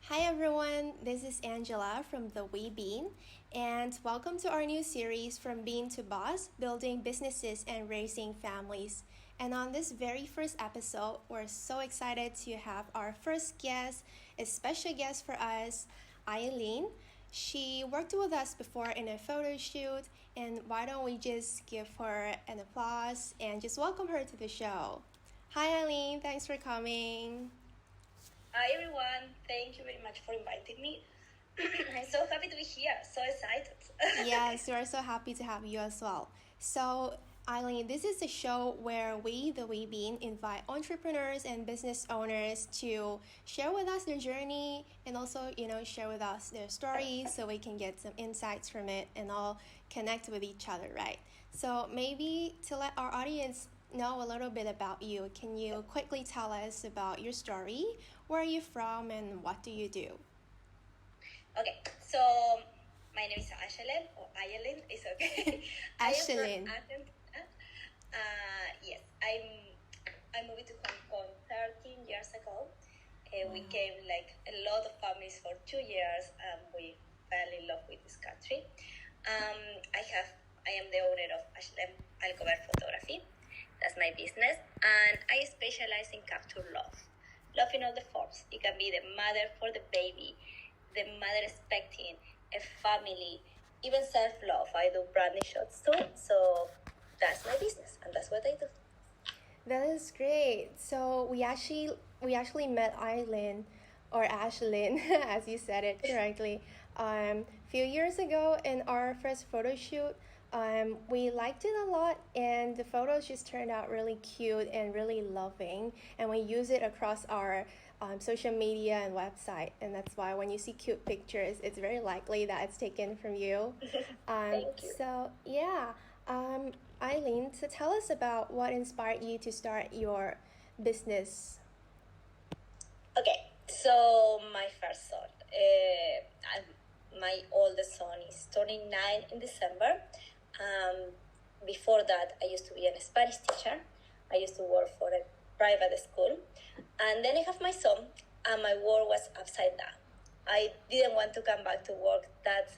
Hi everyone, this is Angela from the We Bean, and welcome to our new series From Bean to Boss, Building Businesses and Raising Families. And on this very first episode, we're so excited to have our first guest, a special guest for us, Ayelen. She worked with us before in a photo shoot, and why don't we just give her an applause and just welcome her to the show. Hi Ayelen, thanks for coming. Hi everyone, thank you very much for inviting me. I'm so happy to be here, so excited. Yes, we are so happy to have you as well. So, Eileen, this is a show where we, the We Bean, invite entrepreneurs and business owners to share with us their journey and also, share with us their stories so we can get some insights from it and all connect with each other, right? So, maybe to let our audience know a little bit about you, can you quickly tell us about your story? Where are you from and what do you do? Okay, so my name is Ayelen, or Ayelen, it's okay. Ayelen. Yes, I moved to Hong Kong 13 years ago. We came like a lot of families for 2 years, and we fell in love with this country. I am the owner of Ayelen Alcover Photography. That's my business, and I specialize in capture love. Love in all the forms. It can be the mother for the baby, the mother expecting, a family, even self-love. I do branding shots too, so that's my business, and that's what I do. That is great. So we actually met Ayelen or Ashlyn, as you said it correctly, a few years ago in our first photo shoot. We liked it a lot, and the photos just turned out really cute and really loving. And we use it across our social media and website, and that's why when you see cute pictures, it's very likely that it's taken from you. Thank you. So yeah, Ayelen, so tell us about what inspired you to start your business. Okay, so my first son, my oldest son is turning 9 in December. Before that, I used to be a Spanish teacher. I used to work for a private school. And then I have my son, and my world was upside down. I didn't want to come back to work that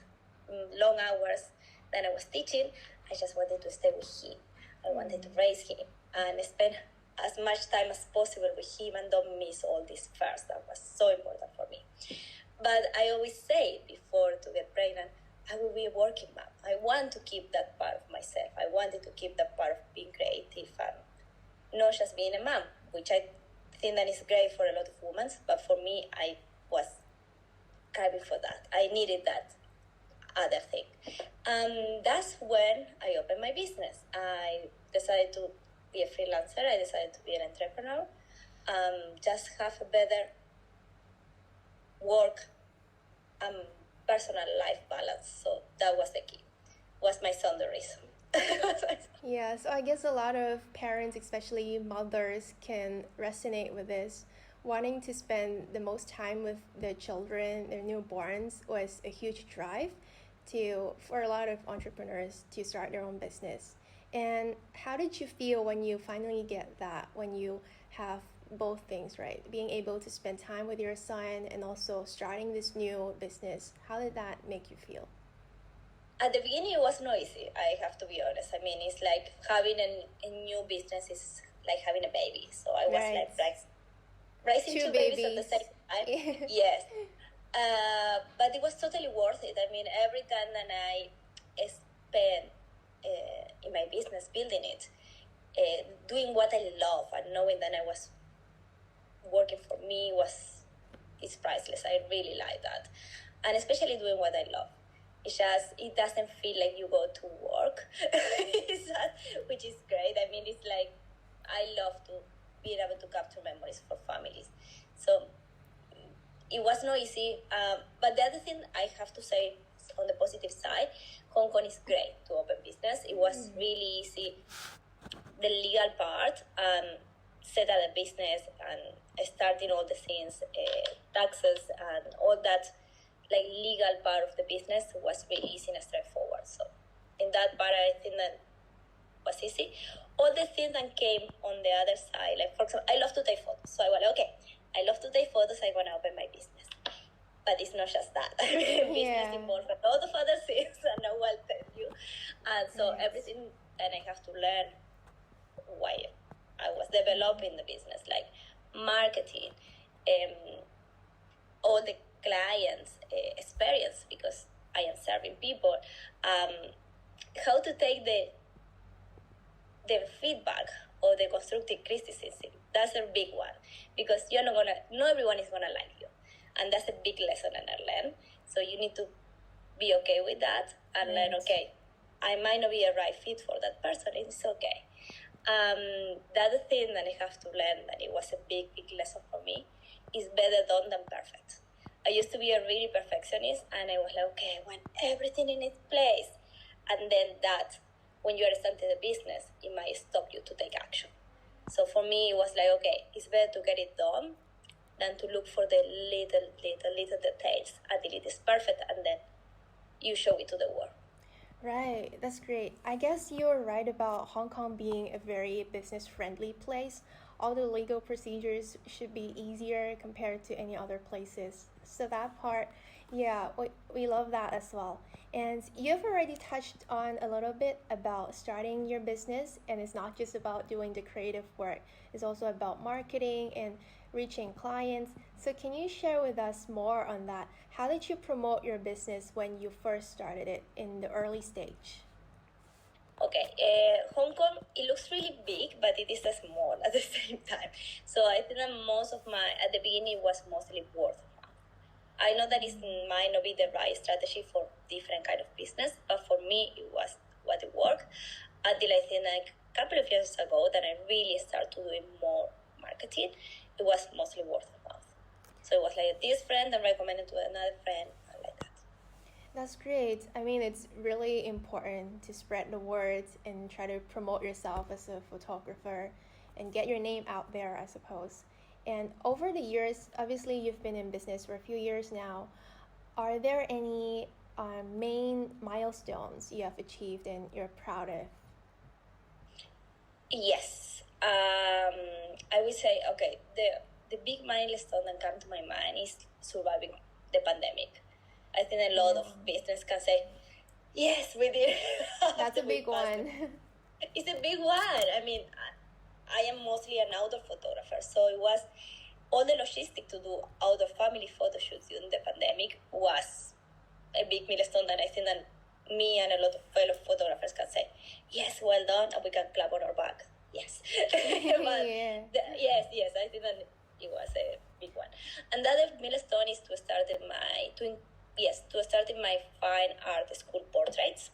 long hours that I was teaching. I just wanted to stay with him. I wanted to raise him and spend as much time as possible with him and don't miss all this first. That was so important for me. But I always say before to get pregnant, I will be a working mom. I want to keep that part of myself. I wanted to keep that part of being creative and not just being a mom, which I think that is great for a lot of women. But for me, I was craving for that. I needed that other thing. That's when I opened my business. I decided to be a freelancer. I decided to be an entrepreneur. Just have a better work personal life balance. So that was the key. Was my son the reason? Yeah, so I guess a lot of parents, especially mothers, can resonate with this. Wanting to spend the most time with their children, their newborns, was a huge drive for a lot of entrepreneurs to start their own business. And how did you feel when you finally get that, when you have both things, right? Being able to spend time with your son and also starting this new business. How did that make you feel? At the beginning, it was not easy. I have to be honest. I mean, it's like having a new business is like having a baby. So I was like raising two babies at the same time. Yes. But it was totally worth it. I mean, every time that I spent in my business building it, doing what I love and knowing that I was working for me is priceless. I really like that, and especially doing what I love. It doesn't feel like you go to work, which is great. I mean, it's like I love to being able to capture memories for families. So it was not easy, but the other thing I have to say on the positive side, Hong Kong is great to open business. It was really easy, the legal part, and set up a business and starting all the things, taxes and all that, like legal part of the business was really easy and straightforward. So in that part, I think that was easy. All the things that came on the other side, like for example, I love to take photos. So I was like, okay, I love to take photos. I want to open my business. but it's not just that. Business involves a lot of other things, and I will tell you. And so everything, and I have to learn why I was developing the business, like marketing, all the clients' experience, because I am serving people. How to take the feedback or the constructive criticism. That's a big one, because not everyone is gonna like you, and that's a big lesson that I learned. So you need to be okay with that and learn. Okay, I might not be a right fit for that person. It's okay. The other thing that I have to learn, that it was a big lesson for me, is better done than perfect. I used to be a really perfectionist, and I was like, okay, I want everything in its place, and then that, when you are starting the business, it might stop you to take action. So for me, it was like, okay, it's better to get it done than to look for the little details until it is perfect, and then you show it to the world. Right, that's great. I guess you're right about Hong Kong being a very business-friendly place. All the legal procedures should be easier compared to any other places. So that part, we love that as well. And you've already touched on a little bit about starting your business, and it's not just about doing the creative work. It's also about marketing and reaching clients. So can you share with us more on that? How did you promote your business when you first started it in the early stage? Okay, Hong Kong, it looks really big, but it is small at the same time. So I think that at the beginning, was mostly word of mouth. I know that it might not be the right strategy for different kind of business, but for me, it was what it worked, until I think like a couple of years ago that I really started doing more marketing. It was mostly word of mouth. So it was like this friend and recommended to another friend, and like that. That's great. I mean, it's really important to spread the word and try to promote yourself as a photographer and get your name out there, I suppose. And over the years, obviously you've been in business for a few years now. Are there any main milestones you have achieved and you're proud of? Yes. I would say, okay, the big milestone that comes to my mind is surviving the pandemic. I think a lot of business can say, yes, we did. That's a big one. It's a big one. I mean, I am mostly an outdoor photographer, so it was all the logistics to do outdoor family photo shoots during the pandemic was a big milestone that I think that me and a lot of fellow photographers can say, yes, well done, and we can clap on our back. Yes. But yes, I think that it was a big one. And the other milestone is to start in my fine art school portraits,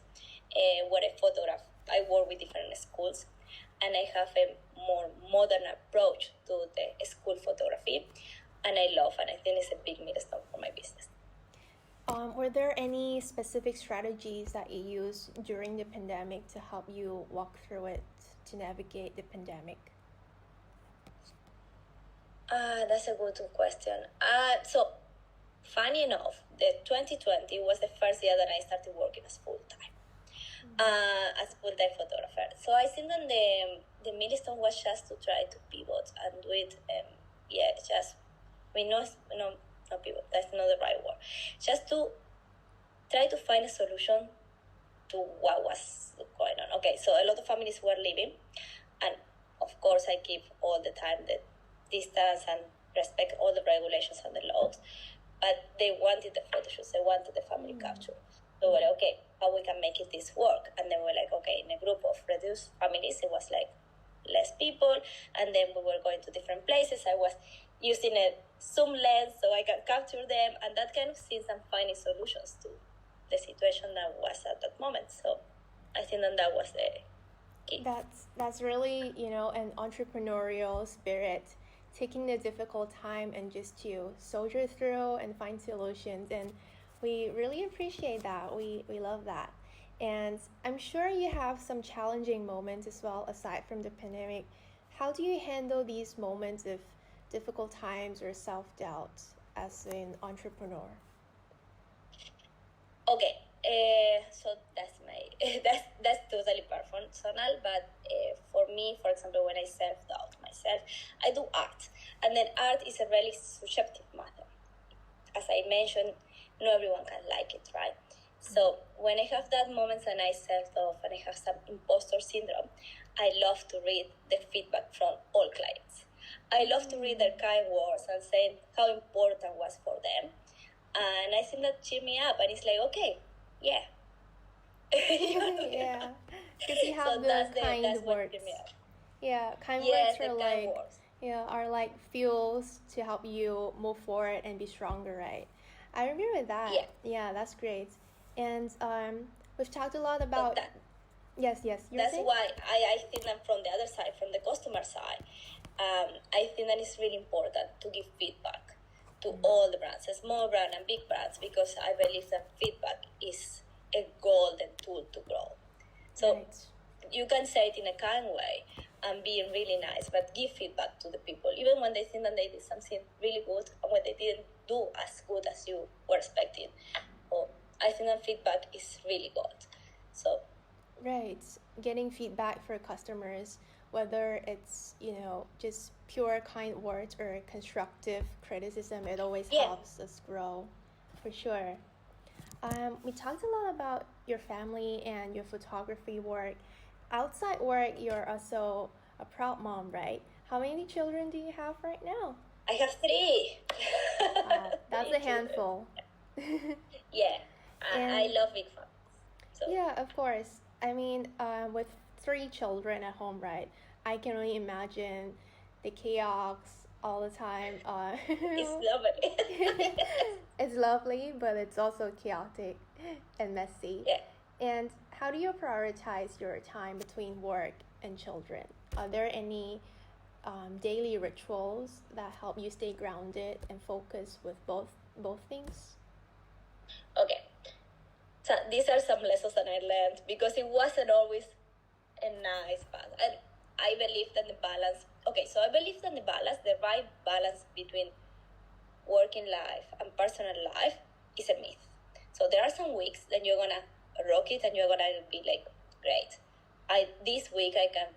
where I work with different schools, and I have a more modern approach to the school photography, and I think it's a big milestone for my business. Were there any specific strategies that you used during the pandemic to help you walk through it, to navigate the pandemic? That's a good question. So, funny enough, the 2020 was the first year that I started working as full-time. As full-time photographer. So I think that the milestone was just to try to pivot and do it. Not pivot. That's not the right word. Just to try to find a solution to what was going on. Okay, so a lot of families were leaving, and of course I keep all the time the distance and respect all the regulations and the laws. But they wanted the photo shoots. They wanted the family capture. So we're like, okay, how we can make this work? And then we're like, okay, in a group of reduced families, it was like less people, and then we were going to different places. I was using a zoom lens so I can capture them, and that kind of things, and finding solutions to the situation that was at that moment. So I think that was the key. That's really, an entrepreneurial spirit, taking the difficult time and just to soldier through and find solutions. And we really appreciate that. We love that. And I'm sure you have some challenging moments as well, aside from the pandemic. How do you handle these moments of difficult times or self-doubt as an entrepreneur? Okay, so that's that's totally personal. But for me, for example, when I self-doubt myself, I do art, and then art is a really subjective matter. as I mentioned, not everyone can like it, right? So when I have that moments and I self-doubt and I have some imposter syndrome, I love to read the feedback from all clients. I love to read their kind words and say how important was for them. And I think that cheer me up, and it's like, okay, yeah. Yeah, because you have the kind words. Yeah, kind words are like are like fuels to help you move forward and be stronger, right? I agree with that. Yeah, that's great. And we've talked a lot about that. Yes. That's why I think that from the other side, from the customer side, I think that it's really important to give feedback to all the brands, small brand and big brands, because I believe that feedback is a golden tool to grow. So you can say it in a kind way and being really nice, but give feedback to the people, even when they think that they did something really good and when they didn't do as good as you were expecting. I think that feedback is really good. So getting feedback for customers, whether it's just pure kind words or constructive criticism, it always helps us grow, for sure. We talked a lot about your family and your photography work. Outside work, you're also a proud mom, right? How many children do you have right now? I have 3. That's a handful. I love big fun. So. Yeah, of course. I mean, with 3 children at home, right? I can only imagine the chaos all the time. It's lovely. It's lovely, but it's also chaotic and messy. Yeah. And how do you prioritize your time between work and children? Are there any daily rituals that help you stay grounded and focused with both things? Okay. So these are some lessons that I learned, because it wasn't always a nice path. And I believe that the balance, the right balance between working life and personal life is a myth. So there are some weeks that you're going to rock it and you're going to be like, great. This week I can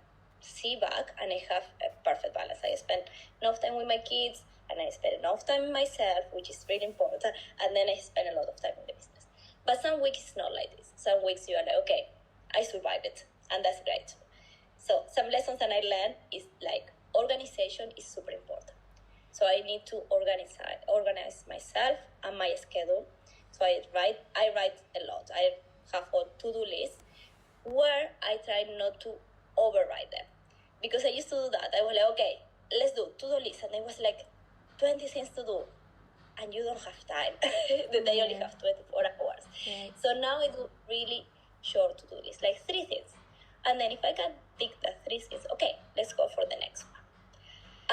see back and I have a perfect balance. I spend enough time with my kids and I spend enough time with myself, which is really important. And then I spend a lot of time in the business. But some weeks it's not like this. Some weeks you are like, okay, I survived it. And that's great. So some lessons that I learned is like organization is super important. So I need to organize myself and my schedule. So I write a lot. I have a to-do list where I try not to override them. Because I used to do that. I was like, okay, let's do to-do list. And it was like 20 things to do. And you don't have time. The day only have 24 hours. Right. So now I do really short to-do list, like 3 things. And then if I can tick the 3 things, okay, let's go for the next one.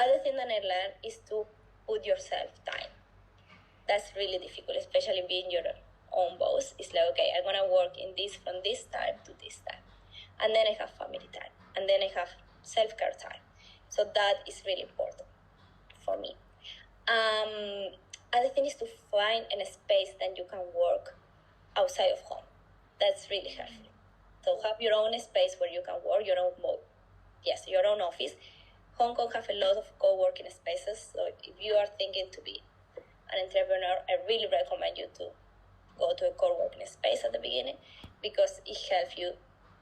Other thing that I learned is to put yourself time. That's really difficult, especially being your own boss. It's like, okay, I'm going to work in this from this time to this time. And then I have family time. And then I have self-care time. So that is really important for me. Other thing is to find a space that you can work outside of home. That's really helpful. So have your own space where you can work, your own office. Hong Kong have a lot of co-working spaces. So if you are thinking to be an entrepreneur, I really recommend you to go to a co-working space at the beginning, because it helps you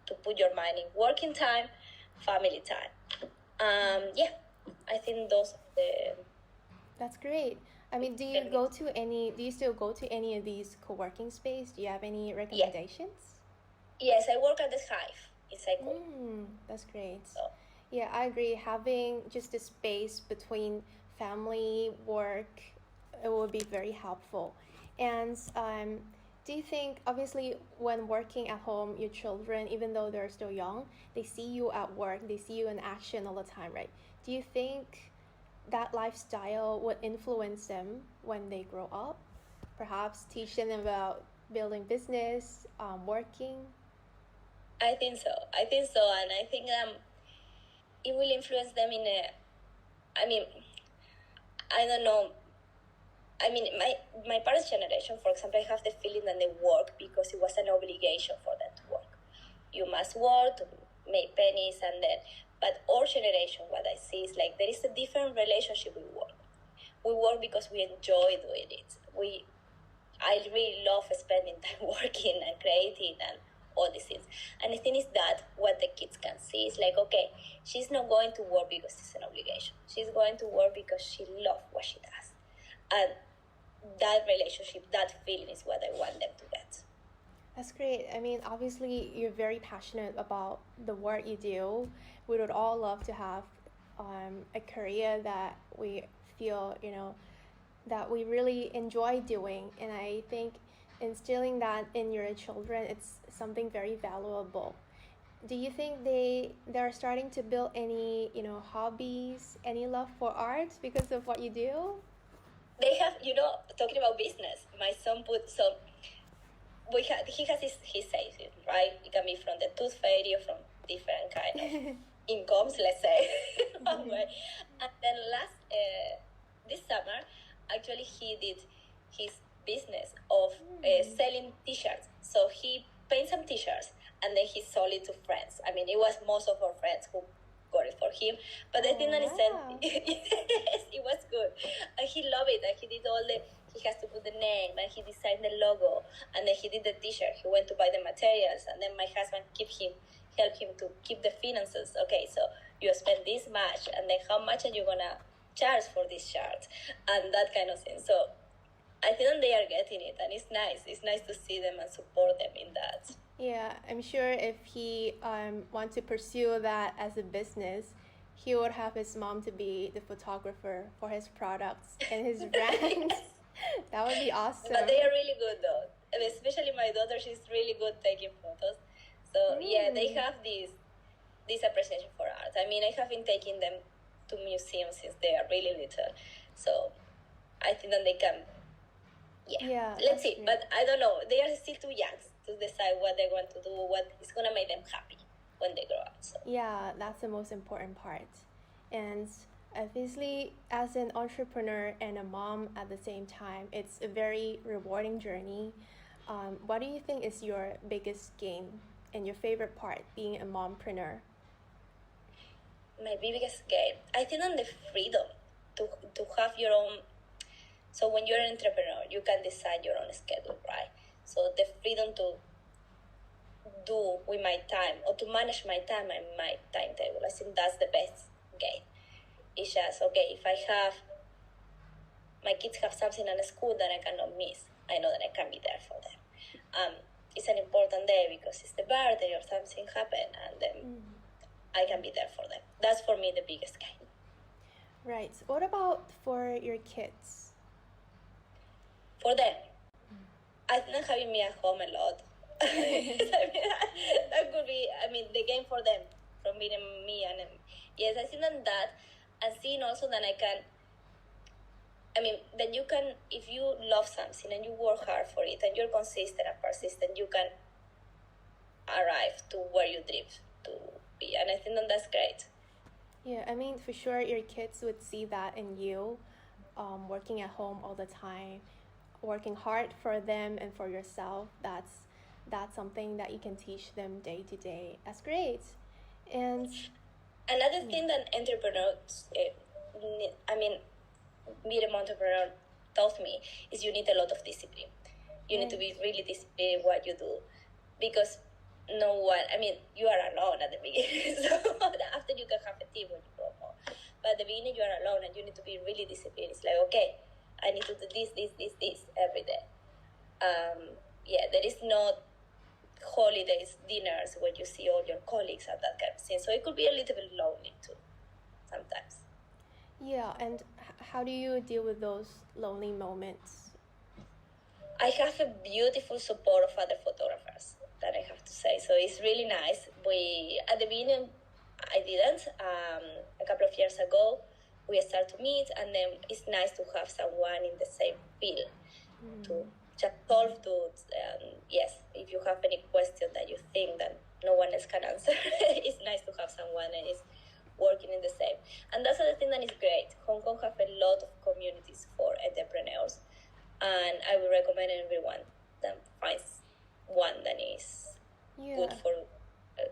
to put your mind in working time, family time. I think those are the... That's great. I mean, do you still go to any of these co-working space? Do you have any recommendations? Yes, I work at the Hive in Cycle. That's great. So. Yeah, I agree. Having just a space between family, work, it would be very helpful. And do you think, obviously, when working at home, your children, even though they're still young, they see you at work, they see you in action all the time, right? Do you think that lifestyle would influence them when they grow up? Perhaps teach them about building business, working? I think so. And I think it will influence them I don't know. I mean, my parents' generation, for example, I have the feeling that they work because it was an obligation for them to work. You must work to make pennies, but our generation, what I see is like there is a different relationship with work. we work because we enjoy doing it. I really love spending time working and creating and all these things. And the thing is that what the kids can see is like, okay, she's not going to work because it's an obligation. She's going to work because she loves what she does. And that relationship, that feeling is what I want them to get. That's great. I mean, obviously, you're very passionate about the work you do. We would all love to have a career that we feel, that we really enjoy doing. And I think instilling that in your children, it's something very valuable. Do you think they're starting to build any, hobbies, any love for art because of what you do? They have, talking about business, my son put some, he has his savings, right? It can be from the tooth fairy or from different kind of incomes, let's say. And then this summer, actually he did his business of selling t-shirts. So he painted some t-shirts and then he sold it to friends. I mean, it was most of our friends who got it for him, but I think that it was good, and he loved it. And he did he has to put the name, and he designed the logo, and then he did the t-shirt. He went to buy the materials, and then my husband help him to keep the finances. Okay, so you spend this much, and then how much are you gonna charge for this shirt, and that kind of thing. So I think that they are getting it, and it's nice. It's nice to see them and support them in that. Yeah, I'm sure if he wants to pursue that as a business, he would have his mom to be the photographer for his products and his brand. That would be awesome. But they are really good though. And especially my daughter, she's really good taking photos. So yeah, they have this appreciation for art. I mean, I have been taking them to museums since they are really little. So I think that they can, let's see. Great. But I don't know. They are still too young to decide what they want to do, what is going to make them happy when they grow up. So. Yeah, that's the most important part. And obviously, as an entrepreneur and a mom at the same time, it's a very rewarding journey. What do you think is your biggest gain and your favorite part being a mompreneur? My biggest gain, I think, on the freedom to have your own. So when you're an entrepreneur, you can decide your own schedule, right? So the freedom to do with my time or to manage my time and my timetable, I think that's the best gain. It's just, okay, if my kids have something in school that I cannot miss, I know that I can be there for them. It's an important day because it's the birthday or something happened, and then I can be there for them. That's for me the biggest gain. Right. What about for your kids? For them, I think having me at home a lot. That could be, the game for them, from being me and yes, I think that, and seeing also that that you can, if you love something and you work hard for it and you're consistent and persistent, you can arrive to where you dream to be, and I think that's great. Yeah, for sure your kids would see that in you, working at home all the time, working hard for them and for yourself. That's something that you can teach them day to day. That's great. And another thing that entrepreneurs, being an entrepreneur taught me is you need a lot of discipline. You need to be really disciplined in what you do, because no one, you are alone at the beginning. So after you can have a team when you grow more. But at the beginning you are alone and you need to be really disciplined. It's like, okay, I need to do this every day. There is no holidays, dinners when you see all your colleagues and that kind of thing. So it could be a little bit lonely too, sometimes. Yeah, and how do you deal with those lonely moments? I have a beautiful support of other photographers, that I have to say. So it's really nice. At the beginning, I didn't. A couple of years ago, we started to meet, and then it's nice to have someone in the same field to just solve to. Yes, if you have any question that you think that no one else can answer, it's nice to have someone that is working in the same. And that's the thing that is great. Hong Kong have a lot of communities for entrepreneurs, and I would recommend everyone that finds one that is good for.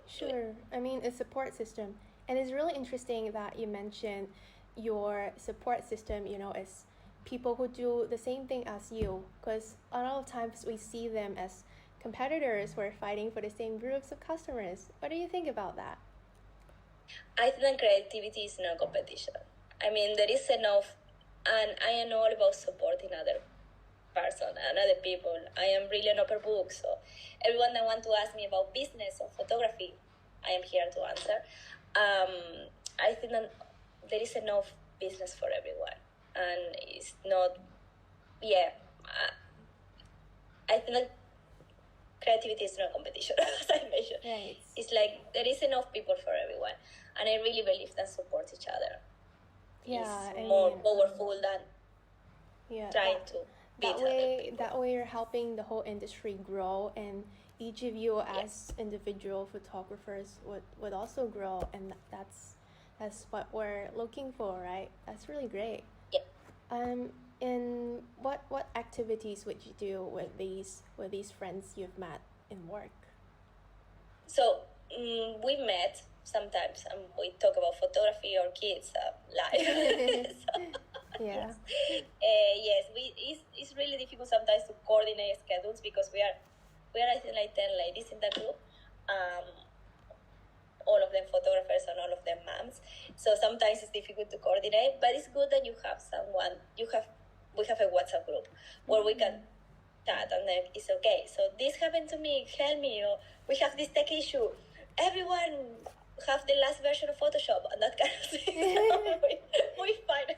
Sure. A support system, and it's really interesting that you mentioned your support system. Is people who do the same thing as you, because a lot of times we see them as competitors who are fighting for the same groups of customers. What do you think about that? I think creativity is no competition. I mean, there is enough, and I am all about supporting other person and other people. I am really an open book, so everyone that want to ask me about business or photography, I am here to answer. I think that there is enough business for everyone, and it's not. Yeah, I think that creativity is not competition, as I mentioned. Right. It's like there is enough people for everyone, and I really believe that support each other. Yeah, is more powerful than trying to. That way you're helping the whole industry grow, and each of you as individual photographers would also grow, and that's what we're looking for, right? That's really great. Yeah. And what activities would you do with these friends you've met in work? So we met sometimes, and we talk about photography or kids live. Yeah. Yes, it's really difficult sometimes to coordinate schedules because we are I think like 10 ladies in that group, all of them photographers and all of them moms. So sometimes it's difficult to coordinate, but it's good that you have someone. We have a WhatsApp group where we can chat, and then it's okay. So this happened to me. Help me. Or we have this tech issue. Everyone have the last version of Photoshop and that kind of thing. So we find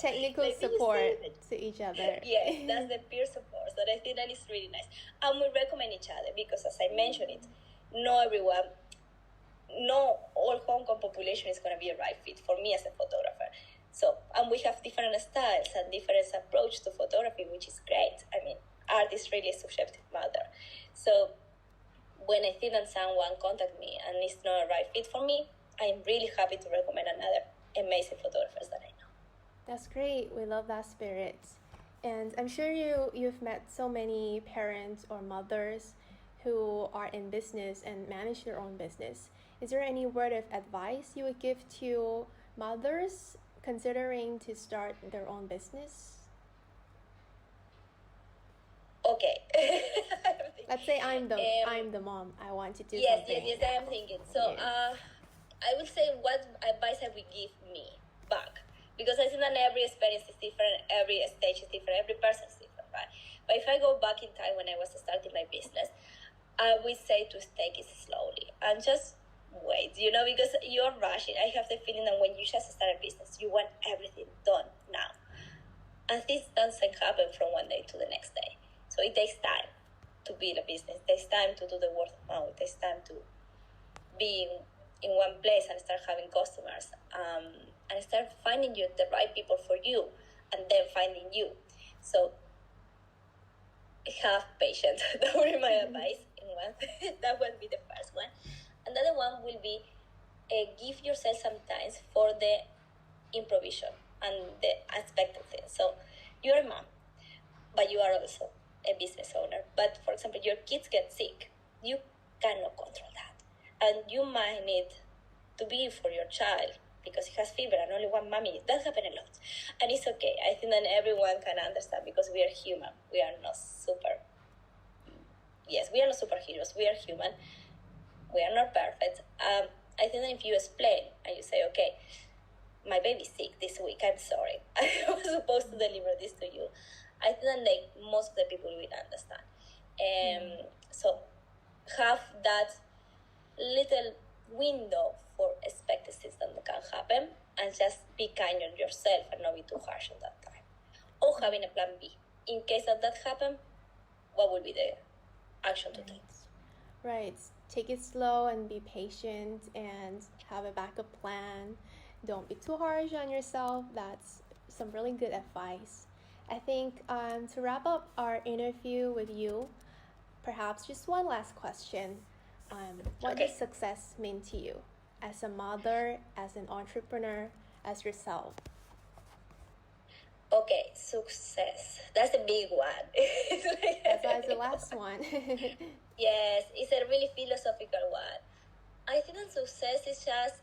technical support to each other. Yes, that's the peer support. So I think that is really nice. And we recommend each other because, as I mentioned it, not all Hong Kong population is going to be a right fit for me as a photographer. So, and we have different styles and different approach to photography, which is great. I mean, art is really a subjective matter. So when I see that someone contact me and it's not a right fit for me, I'm really happy to recommend another amazing photographers that I know. That's great. We love that spirit. And I'm sure you've met so many parents or mothers who are in business and manage their own business. Is there any word of advice you would give to mothers considering to start their own business? Okay. Let's say I'm the mom. I want to do something. Yes, I am thinking. So I would say what advice I would give me back, because I think that every experience is different, every stage is different, every person is different, right? But if I go back in time when I was starting my business, I would say to take it slowly and just wait, because you're rushing. I have the feeling that when you just start a business, you want everything done now. And this doesn't happen from one day to the next day. So it takes time to build a business. It takes time to do the word of mouth. It takes time to be in one place and start having customers, and start finding the right people for you, and then finding you. So have patience. That would be my advice. That would be the first one. Another one will be give yourself some time for the improvisation and the unexpected things. So you're a mom, but you are also a business owner. But for example, your kids get sick. You cannot control that. And you might need to be for your child because he has fever and only one mommy. That happens a lot. And it's okay. I think that everyone can understand because we are human. We are not we are not superheroes. We are human. We are not perfect. I think that if you explain and you say, okay, my baby's sick this week, I'm sorry. I was supposed to deliver this to you. I think that most of the people will understand. So have that little window for expectancies that can happen, and just be kind on yourself and not be too harsh at that time. Or having a plan B. In case that happens, what will be the action to take? Right. Take it slow and be patient and have a backup plan. Don't be too harsh on yourself. That's some really good advice. I think to wrap up our interview with you, perhaps just one last question. What does success mean to you as a mother, as an entrepreneur, as yourself? Okay, success. That's a big one. That's why it's the last one. Yes, it's a really philosophical one. I think that success is just,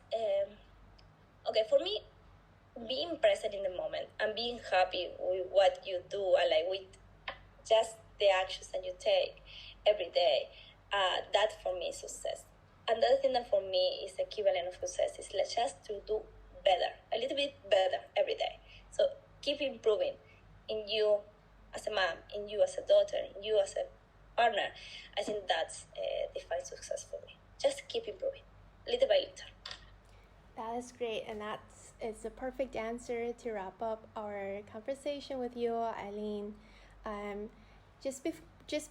okay, for me, being present in the moment and being happy with what you do, and like with just the actions that you take every day, that for me is success. Another thing that for me is equivalent of success is like just to do better, a little bit better every day. So keep improving in you as a mom, in you as a daughter, in you as a partner. I think that's defines success for me. Just keep improving, little by little. That is great, and it's a perfect answer to wrap up our conversation with you, Ayelen. Just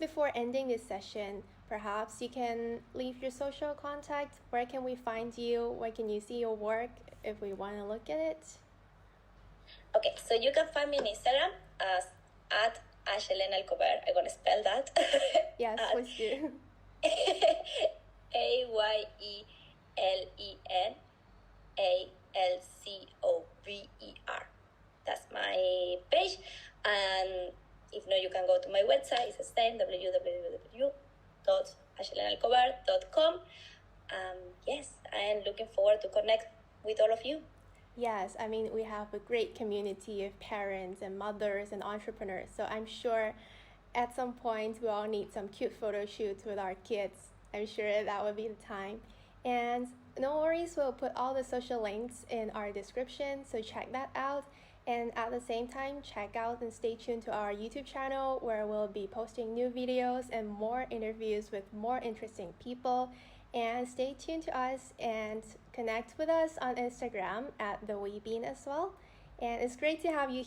before ending this session, perhaps you can leave your social contact. Where can we find you? Where can you see your work if we want to look at it? Okay, so you can find me on Instagram as at Ayelen Alcover. I'm gonna spell that. Yes, please do. AYELENALCOVER. That's my page. And if not, you can go to my website. It's the same, www.ayelenalcover.com. Yes, I am looking forward to connect with all of you. Yes, I mean, we have a great community of parents and mothers and entrepreneurs. So I'm sure at some point we all need some cute photo shoots with our kids. I'm sure that would be the time. And no worries, we'll put all the social links in our description, so check that out. And at the same time, check out and stay tuned to our YouTube channel, where we'll be posting new videos and more interviews with more interesting people. And stay tuned to us and connect with us on Instagram at The Wee Bean as well. And it's great to have you